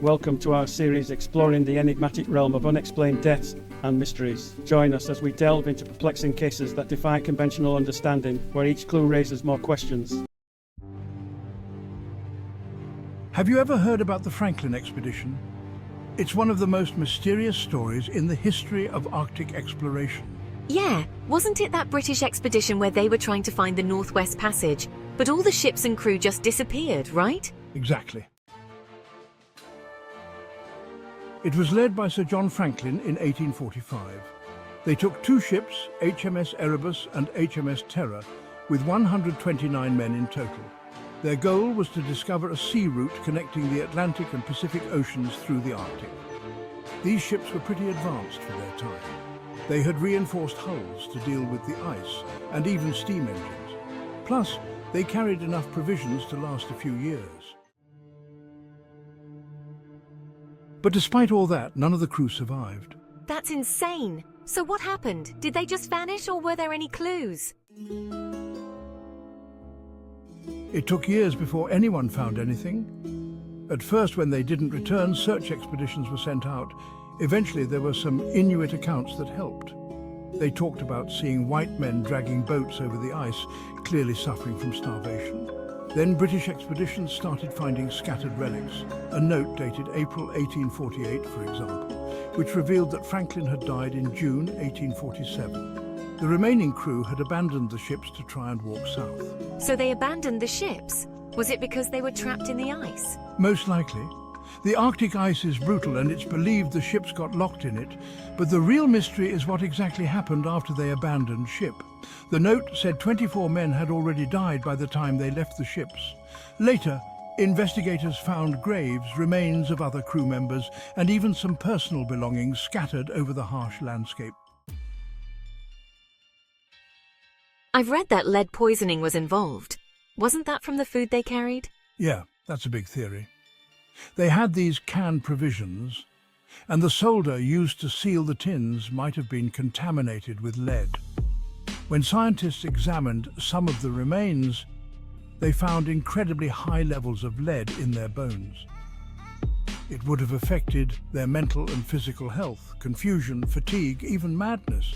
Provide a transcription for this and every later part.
Welcome to our series exploring the enigmatic realm of unexplained deaths and mysteries. Join us as we delve into perplexing cases that defy conventional understanding, where each clue raises more questions. Have you ever heard about the Franklin expedition? It's one of the most mysterious stories in the history of Arctic exploration. Yeah, wasn't it that British expedition where they were trying to find the Northwest Passage, but all the ships and crew just disappeared, right? Exactly. It was led by Sir John Franklin in 1845. They took two ships, HMS Erebus and HMS Terror, with 129 men in total. Their goal was to discover a sea route connecting the Atlantic and Pacific Oceans through the Arctic. These ships were pretty advanced for their time. They had reinforced hulls to deal with the ice and even steam engines. Plus, they carried enough provisions to last a few years. But despite all that, none of the crew survived. That's insane. So what happened? Did they just vanish, or were there any clues? It took years before anyone found anything. At first, when they didn't return, search expeditions were sent out. Eventually, there were some Inuit accounts that helped. They talked about seeing white men dragging boats over the ice, clearly suffering from starvation. Then British expeditions started finding scattered relics. A note dated April 1848, for example, which revealed that Franklin had died in June 1847. The remaining crew had abandoned the ships to try and walk south. So they abandoned the ships? Was it because they were trapped in the ice? Most likely. The Arctic ice is brutal and it's believed the ships got locked in it, but the real mystery is what exactly happened after they abandoned ship. The note said 24 men had already died by the time they left the ships. Later, investigators found graves, remains of other crew members, and even some personal belongings scattered over the harsh landscape. I've read that lead poisoning was involved. Wasn't that from the food they carried? Yeah, that's a big theory. They had these canned provisions, and the solder used to seal the tins might have been contaminated with lead. When scientists examined some of the remains, they found incredibly high levels of lead in their bones. It would have affected their mental and physical health, confusion, fatigue, even madness.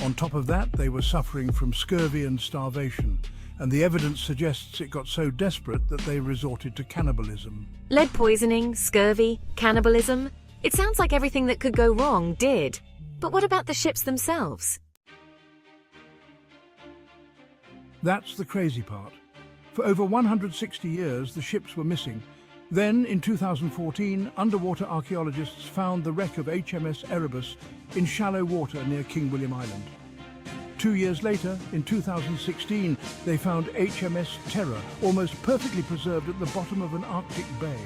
On top of that, they were suffering from scurvy and starvation, and the evidence suggests it got so desperate that they resorted to cannibalism. Lead poisoning, scurvy, cannibalism. It sounds like everything that could go wrong did. But what about the ships themselves? That's the crazy part. For over 160 years, the ships were missing. Then, in 2014, underwater archaeologists found the wreck of HMS Erebus in shallow water near King William Island. 2 years later, in 2016, they found HMS Terror, almost perfectly preserved at the bottom of an Arctic bay.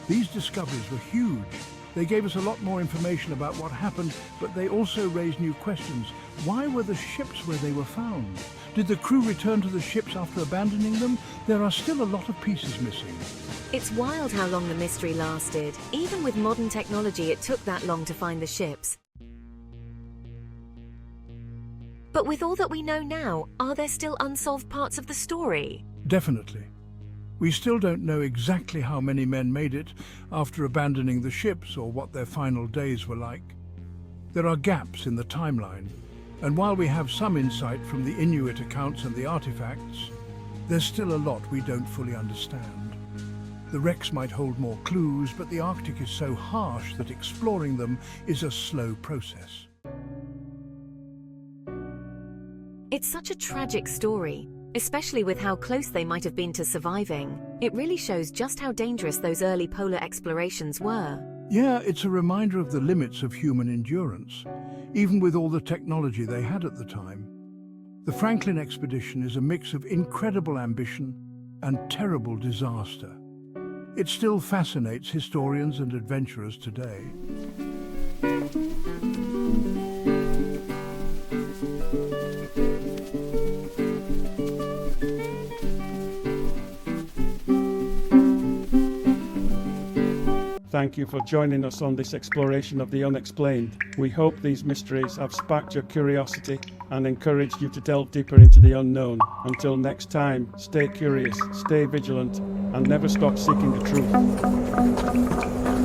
These discoveries were huge. They gave us a lot more information about what happened, but they also raised new questions. Why were the ships where they were found? Did the crew return to the ships after abandoning them? There are still a lot of pieces missing. It's wild how long the mystery lasted. Even with modern technology, it took that long to find the ships. But with all that we know now, are there still unsolved parts of the story? Definitely. We still don't know exactly how many men made it after abandoning the ships or what their final days were like. There are gaps in the timeline, and while we have some insight from the Inuit accounts and the artifacts, there's still a lot we don't fully understand. The wrecks might hold more clues, but the Arctic is so harsh that exploring them is a slow process. It's such a tragic story, especially with how close they might have been to surviving. It really shows just how dangerous those early polar explorations were. Yeah, it's a reminder of the limits of human endurance, even with all the technology they had at the time. The Franklin expedition is a mix of incredible ambition and terrible disaster. It still fascinates historians and adventurers today. Thank you for joining us on this exploration of the unexplained. We hope these mysteries have sparked your curiosity and encouraged you to delve deeper into the unknown. Until next time, stay curious, stay vigilant, and never stop seeking the truth.